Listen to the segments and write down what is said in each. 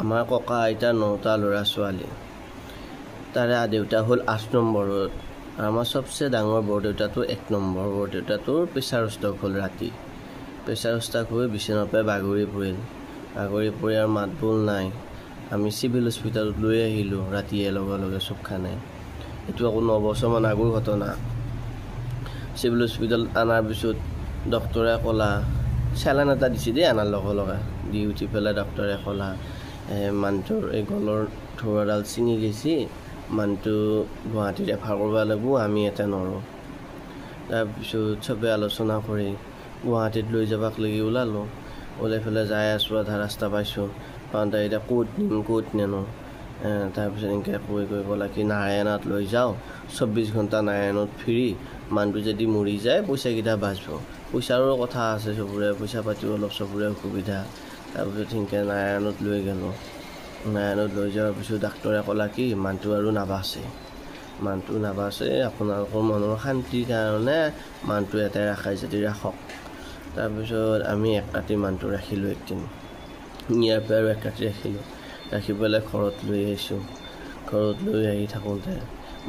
আমাৰ ককা আইতাৰ 9টা ল'ৰা ছোৱালী তাৰে দেউতা হ'ল 8 নম্বৰত আৰু আমাৰ সবচে ডাঙৰ বৰদেউতাটো 1 নম্বৰ বৰদেউতাটোৰ প্ৰেছাৰ ষ্ট্ৰক হ'ল ৰাতি প্ৰেছাৰ ষ্ট্ৰক হৈ বিছনাৰ পৰা বাগৰি পৰিল আৰু মাত বোল নাই আমি চিভিল হস্পিটালত লৈ আহিলোঁ ৰাতিয়ে লগে চব খানে এইটো আকৌ 9 বছৰমান আগৰ ঘটনা চিভিল হস্পিটালত আনাৰ পিছত ডক্টৰে ক'লা চেলাইন এটা দিছে দেই আনাৰ লগে দি উঠি পেলাই ডক্টৰে ক'লা মানুহটোৰ এই গলৰ থোৰাডাল ছিঙি গৈছে মানুহটো গুৱাহাটীত ৰেফাৰ কৰিব লাগিব আমি এটা নৰোঁ তাৰপিছত চবে আলোচনা কৰি গুৱাহাটীত লৈ যাবাক লাগি ওলালোঁ ওলাই পেলাই যাই আছোঁ আধা ৰাস্তা পাইছোঁ পাওঁতে এতিয়া ক'ত নেনো তাৰপিছত এনেকৈ কৈ ক'লা কি নাৰায়ণত লৈ যাওঁ 24 ঘণ্টা নাৰায়ণত ফ্ৰী মানুহটো যদি মৰি যায় পইচাকেইটা বাচিব পইচাৰো কথা আছে চবৰে পইচা পাতিও অলপ চবৰে অসুবিধা তাৰপিছত সেনেকৈ নাৰায়ণত লৈ গ'লোঁ নাৰায়ণত লৈ যোৱাৰ পিছত ডাক্তৰে ক'লা কি মানুহটো আৰু নাবাচে আপোনালোকৰ মনৰ শান্তিৰ কাৰণে মানুহটো এটাই ৰাখাই যদি ৰাখক তাৰপিছত আমি 1 ৰাতি মানুহটো ৰাখিলোঁ একদিন ইয়াৰ পৰা আৰু 1 ৰাতি ৰাখি পেলাই ঘৰত লৈ আহিছোঁ ঘৰত লৈ আহি থাকোঁতে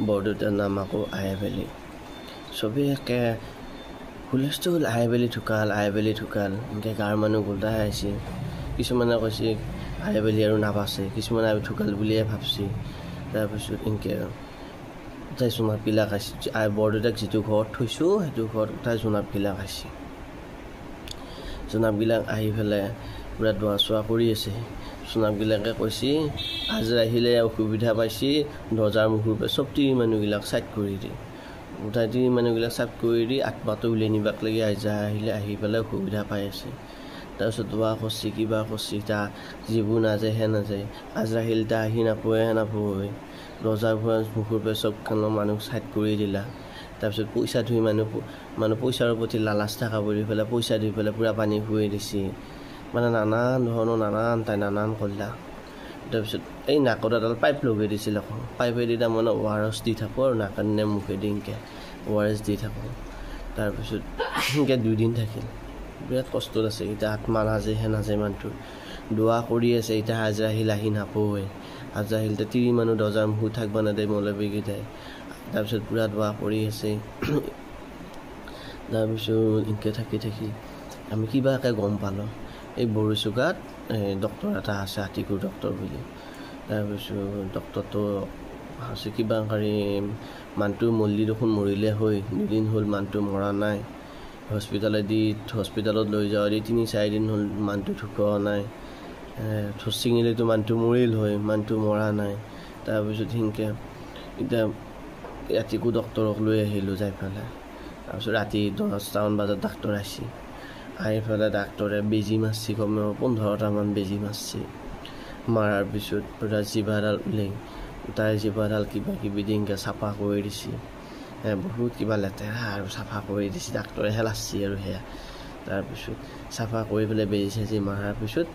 বৰদেউতাৰ নাম আকৌ আয়াবেলি চবেই একে হুলস্থুল আয়াবেলি ঢুকাল এনেকৈ গাঁৱৰ মানুহ গোটাই আহিছে কিছুমানে কৈছে আয়াবেলি আৰু নাবাচে কিছুমানে ঢুকাল বুলিয়ে ভাবছে তাৰপিছত এনেকৈ তাই জোনাকবিলাক আহিছে বৰদেউতাক যিটো ঘৰত থৈছোঁ সেইটো ঘৰত তাই জোনাকবিলাক আহিছে জোনাকবিলাক আহি পেলাই পূৰা দোৱা চোৱা কৰি আছে জোনাকবিলাকে কৈছে আজি আহিলে অসুবিধা পাইছে দৰ্জাৰ মুখৰ পৰা চব তিৰি মানুহবিলাক চাইড কৰি দিয়ে গোটাই তিৰি মানুহবিলাক চাইড কৰি দি আত্মাটো উলিয়াই নিবাক লাগি আহি পেলাই অসুবিধা পাই আছে তাৰপিছত দোৱা কৰছি কিবা কৰছি তা যিবোৰ নাযায় নাযায় আজৰাহিলটা আহি নাপোৱে দৰ্জাৰ মুখৰ পৰা চবখানৰ মানুহ চাইড কৰি দিলা তাৰপিছত পইচা ধুই মানুহ পইচাৰ প্ৰতি লালাচ থকা বুলি পেলাই পইচা ধুই পেলাই পূৰা পানী খুৱাই দিছে মানে নানান ধৰণৰ নানান কৰিলা তাৰপিছত এই নাকত এডাল পাইপ লগাই দিছিল আকৌ পাইপেদি তাৰমানে ORS দি থাকোঁ আৰু নাকানে মুখেদি এনেকৈ ORS দি থাকোঁ তাৰপিছত সেনেকৈ 2 দিন থাকিল বিৰাট কষ্টত আছে এতিয়া আত্মা নাযায় মানুহটো দোৱা কৰি আছে এতিয়া আজৰাহিল আহি নাপোৱে আজৰাহিলতে তিৰি মানুহ দৰ্জাৰ মুখ থাকিব নেদে মৌলবীকেইটাই তাৰপিছত পূৰা দোৱা কৰি আছে তাৰপিছত এনেকৈ থাকি আমি কিবাকৈ গম পালোঁ এই বৰচুকাত ডক্টৰ এটা আছে আতিকুৰ ডক্টৰ বুলি তাৰপিছত ডক্টৰটো আছে কিবা কৰি মানুহটো মল্লি দেখোন মৰিলে হৈ 2 দিন হ'ল মানুহটো মৰা নাই হস্পিটালত লৈ যাওঁ 3-4 দিন হ'ল মানুহটো ঢুকোৱা নাই ছিঙিলেতো মানুহটো মৰিল হৈ মানুহটো মৰা নাই তাৰপিছত সেনেকৈ এতিয়া ৰাতিকো ডক্টৰক লৈ আহিলোঁ যাই পেলাই তাৰপিছত ৰাতি 10টামান বজাত ডাক্তৰ আহিছে আহি পেলাই ডাক্তৰে বেজী মাৰছি কমেও 15টামান বেজী মাৰছি মাৰাৰ পিছত পূৰা জিভাডাল ওলাই তাই জিভাডাল কিবাকিবি দিনকৈ চাফা কৰি দিছে বহুত কিবা লেতেৰা আৰু চাফা কৰি দিছে ডাক্তৰে হেলাচছি আৰু সেয়া তাৰপিছত চাফা কৰি পেলাই বেজী চেজী মাৰাৰ পিছত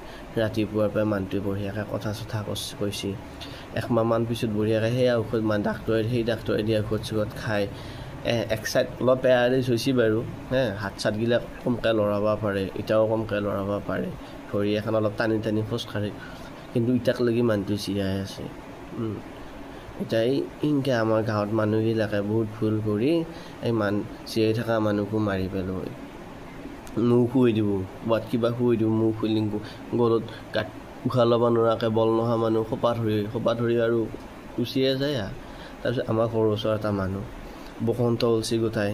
ৰাতিপুৱাৰ পৰা মানুহটোৱে বঢ়িয়াকৈ কথা চথা কৈছে 1 মাহমান পিছত বঢ়িয়াকৈ সেয়া ঔষধ সেই ডাক্তৰে দিয়া ঔষধ খাই এক চাইড অলপ পেৰালাইজ হৈছে বাৰু হাত চাতগিলা কমকৈ লৰাব পাৰে এতিয়াও কমকৈ লৰাব পাৰে ভৰি এখন অলপ টানি খোজকাঢ়ে কিন্তু ইটাকলৈকে মানুহটো চিৰাই আছে এতিয়া এনেকৈ আমাৰ গাঁৱত মানুহবিলাকে বহুত ভুল কৰি এই চিৰাই থকা মানুহকো মাৰি পেলাব মুখ শুই দিব বাট কিবা শুই দিব মুখ খুলি গলত উশাহ ল'ব নোৱাৰাকৈ বল নহা মানুহ খোপা ধৰি আৰু গুচিয়ে যায় তাৰপিছত আমাৰ ঘৰৰ ওচৰৰ এটা মানুহ বসন্ত ওলছি গোটাই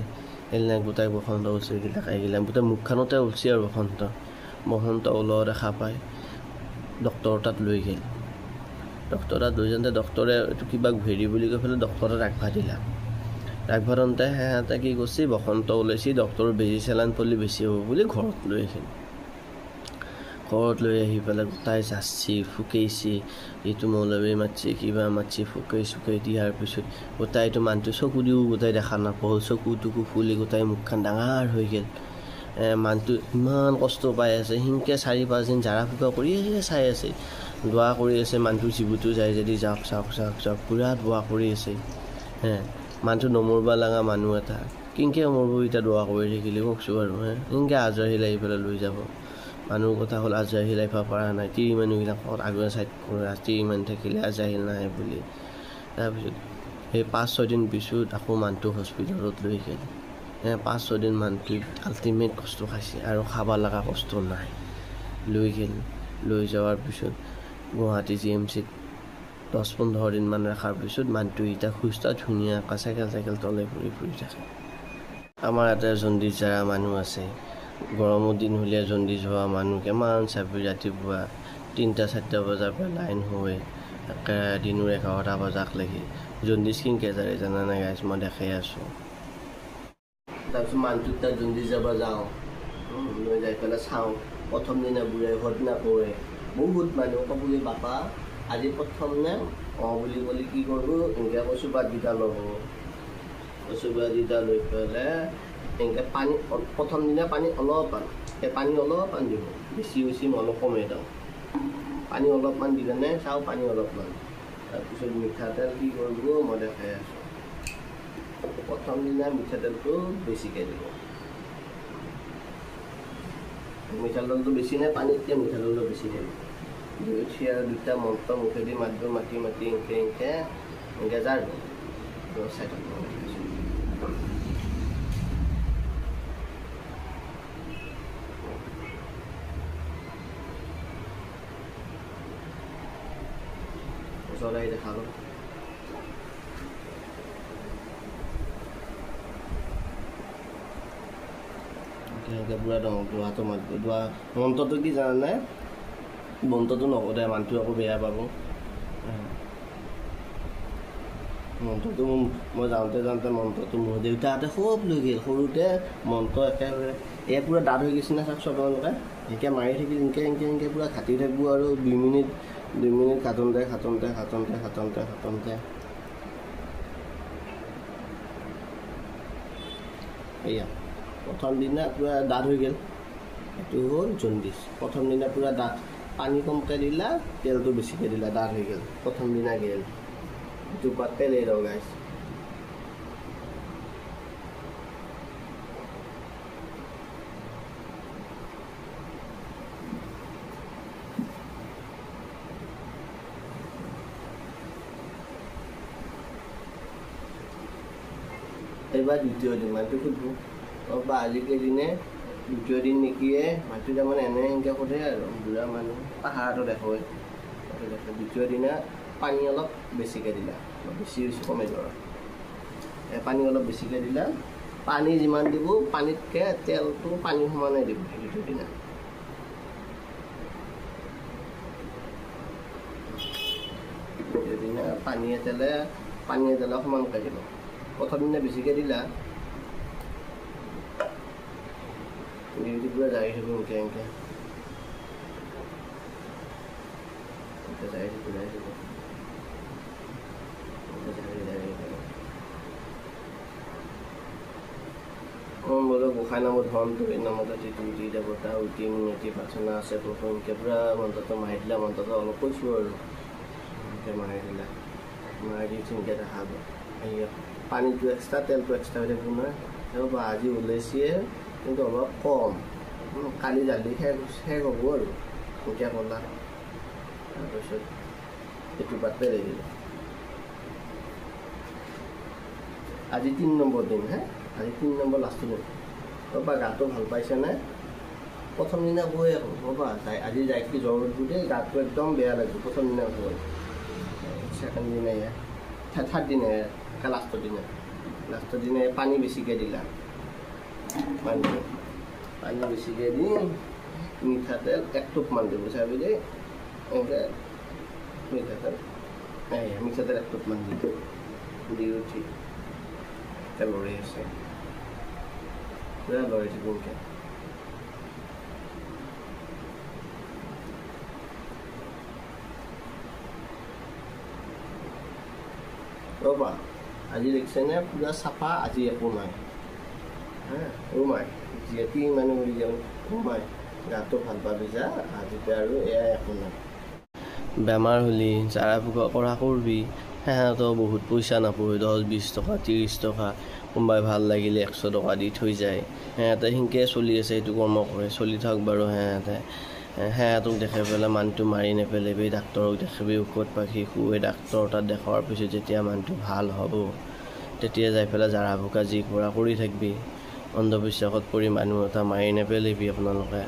বসন্ত ওলছি এইগিলা গোটেই মুখখনতে ওলছি আৰু বসন্ত ওলোৱা দেখা পায় ডক্টৰৰ তাত লৈ গ'ল ডক্টৰ তাত লৈ যাওঁতে ডক্টৰে এইটো কিবা হেৰি বুলি কৈ পেলাই ডক্টৰে ৰাখবা দিলা ৰাখবা দিওঁতে সিহঁতে কি কৰিছে বসন্ত ওলাইছে ডক্টৰৰ বেজী চেলাইন পলি বেছি হ'ব বুলি ঘৰত লৈ আহি পেলাই গোটাই যাচি ফুকাইছে এইটো মৌলবী মাতছে কিবা মাতছে ফুকাই দিয়াৰ পিছত গোটাইটো মানুহটো চকু দিও গোটাই দেখা নাপাওঁ চকুটুকু ফুলি গোটাই মুখখন ডাঙৰ হৈ গ'ল মানুহটো ইমান কষ্ট পাই আছে সেনেকৈ 4-5 দিন জাৰা ফুকা কৰি চাই আছে দোৱা কৰি আছে মানুহটো জীৱটো যায় যদি যাওক পূৰা দোৱা কৰি আছে মানুহটো নমৰিব লগা মানুহ এটা কেনেকৈ মৰিব এতিয়া দোৱা কৰি থাকিলে কওকচোন আৰু এনেকৈ আজৰাহিল আহি পেলাই লৈ যাব মানুহৰ কথা হ'ল আজৰাহিল আহিব পৰা নাই, তিৰি মানুহবিলাকত আগুৱাই চাইড কৰা তিৰি মানুহ থাকিলে আজৰাহিল নাহে বুলি। তাৰপিছত সেই 5-6 দিন পিছত আকৌ মানুহটো হস্পিটেলত লৈ গ'ল। 5-6 দিন মানুহটো আল্টিমেট কষ্ট খাইছে আৰু খাব লগা কষ্ট নাই। লৈ গ'ল, লৈ যোৱাৰ পিছত গুৱাহাটী GMCত 10-15 দিনমান ৰখাৰ পিছত মানুহটো এতিয়া সুস্থ ধুনীয়াকৈ চাইকেল তলে ফুৰি থাকে। আমাৰ ইয়াতে জণ্ডিছ যাৰা মানুহ আছে, গৰমৰ দিন হ'লে জণ্ডিছ হোৱা মানুহ কিমান চাবি ৰাতিপুৱা 3-4 বজাৰ পৰা লাইন হৈ একেবাৰে দিনৰ 11টা বজাক লাগি জণ্ডিছ কিনকে যায় জানা নাই গাইছ, মই দেখাই আছোঁ। তাৰপিছত মানুহটোক তাত জণ্ডিছ যাব যাওঁ, লৈ যাই পেলাই চাওঁ। প্ৰথম দিনা বুঢ়ে ঘৰত নকৰে, বহুত মানুহ ক'বলৈ বাপা আজি প্ৰথম নে বুলি ক'লে কি কৰোঁ, এনেকৈ কচু পাতকেইটা ল'ব। কচু পাতকেইটা লৈ পেলাই এনেকৈ পানী প্ৰথম দিনা পানী অলপমান, সেই পানী অলপমান দিব, বেছি মই অলপ কমেই দিওঁ। পানী অলপমান দি কেনে চাওঁ, পানী অলপমান। তাৰপিছত মিঠাতেল কি কৰিব মই দেখাই আছোঁ। প্ৰথম দিনা মিঠাতেলটো বেছিকৈ দিব। মিঠাতেলটো বেছি নাই, পানীতকৈ মিঠাতেলটো বেছি দিব। দুই উঠি আৰু 2টা মন্ত্ৰ মুখেদি মাতি এনেকৈ যাৰ চাই থাকিব। ওচৰত আহি দেখাব। এনেকৈ পুৰা দোৱাটো মাতিব। দোৱা মন্ত্ৰটো কি জানানে? মন্ত্ৰটো নকৰে, মানুহটো আকৌ বেয়া পাব। মন্ত্ৰটো মই যাওঁতে মন্ত্ৰটো মোৰ দেউতাহঁতে খুব লৈ গ'ল। সৰুতে মন্ত্ৰ একেবাৰে পুৰা দাঁত হৈ গৈছে না চাওক আপোনালোকে, এনেকৈ মাৰি থাকি এনেকৈ পুৰা ঘাটি থাকিব আৰু 2 মিনিট খাটনতে। এয়া প্ৰথম দিনা পুৰা দাঁত হৈ গ'ল, এইটো হ'ল জণ্ডিছ। প্ৰথম দিনা পুৰা দাঁত, পানী কমকৈ দিলা, তেলটো বেছিকৈ দিলা, দাঁত হৈ গ'ল। প্ৰথম দিনা গ'ল, এইটো পাত পেলাই দিওঁ গাইছ। এইবাৰ দ্বিতীয় দিন মানুহটো সুধোঁ, বা আজিকেইদিনে দ্বিতীয় দিন নেকিয়ে? মানুহটো তাৰমানে এনেকৈ সোধে আৰু বুঢ়া মানুহ, পাহাৰটো দেখুৱাই। দ্বিতীয় দিনা পানী অলপ বেছিকৈ দিলা, বেছি কমাই দিওঁ। পানী অলপ বেছিকৈ দিলা, পানী যিমান দিব পানীতকৈ তেলটো পানী সমানেই দিব। দ্বিতীয় দিনা পানীয়ে তেলে সমানকৈ দিব। প্ৰথম দিনা বেছিকৈ দিলা, পুৰা জাৰি থাকিব এনেকৈ জাৰি থাকিব। বোলো গোসাঁই নামত ধৰ্মটো এই নামতে তিতি দেৱতা উটি মিনতি প্ৰাৰ্থনা আছে প্ৰভু, এনেকৈ পুৰা মন্ত্ৰটো মাৰি দিলা। মন্ত্ৰটো অলপ কৈছোঁ আৰু এনেকৈ মাৰি দিলা, মাৰি দি এনেকৈ দেখাব। পানীটো এক্সট্ৰা, তেলটো এক্সট্ৰা হৈ থাকিব নহয়। ৰ'বা আজি ওলাইছে কিন্তু অলপ কম, কালি জালি শেষ হ'ব আৰু এনেকৈ ক'লা। তাৰপিছত এইটো বাদ পেলাই দিলোঁ। আজি 3 নম্বৰ দিন। আজি 3 নম্বৰ লাষ্টৰ দিন। ৰ'বা গাটো ভাল পাইছেনে? প্ৰথম দিনা গৈ আকৌ ৰ'বা আজি যাই কি জ্বৰ উঠিব দেই, গাটো একদম বেয়া লাগিব। প্ৰথম দিনা গৈ, ছেকেণ্ড দিনা থাৰ্ড দিনা লাষ্টৰ দিনা পানী বেছিকৈ দিলা। পানী বেছিকৈ দি মিঠাতেল 1 টোপমান দিব, চাবি দেই। এনেকৈ মিঠাতেল 1 টোপমান দি উঠি লৰাই আছে, পুৰা লৰাই থাকিব এনেকৈ। ৰ'বা আজি দেখিছেনে পুৰা চাফা, আজি একো নাই। যিহেতু মানুহ উৰি যাওঁ গাটো ভাল পাবি যা, আজিতে আৰু এয়া একো নাই। বেমাৰ হ'লি জাৰা ফুকা কৰা কৰবি, সিহঁতৰ বহুত পইচা নাপায়, 10-20 টকা 30 টকা কোনোবাই ভাল লাগিলে 100 টকা দি থৈ যায় সিহঁতে সেনেকৈ চলি আছে এইটো কৰ্ম কৰে চলি থাকক বাৰু সিহঁতক দেখাই পেলাই মানুহটো মাৰি নেপেলাবি ডাক্তৰক দেখাবি ঔষধ পাখি খুৱাই ডাক্তৰ তাত দেখাৰ পিছত যেতিয়া মানুহটো ভাল হ'ব তেতিয়া যাই পেলাই জাৰা ফুকা যি কৰা কৰি থাকিবি অন্ধবিশ্বাসত পৰি মানুহ এটা মাৰি নেপেলাবি আপোনালোকে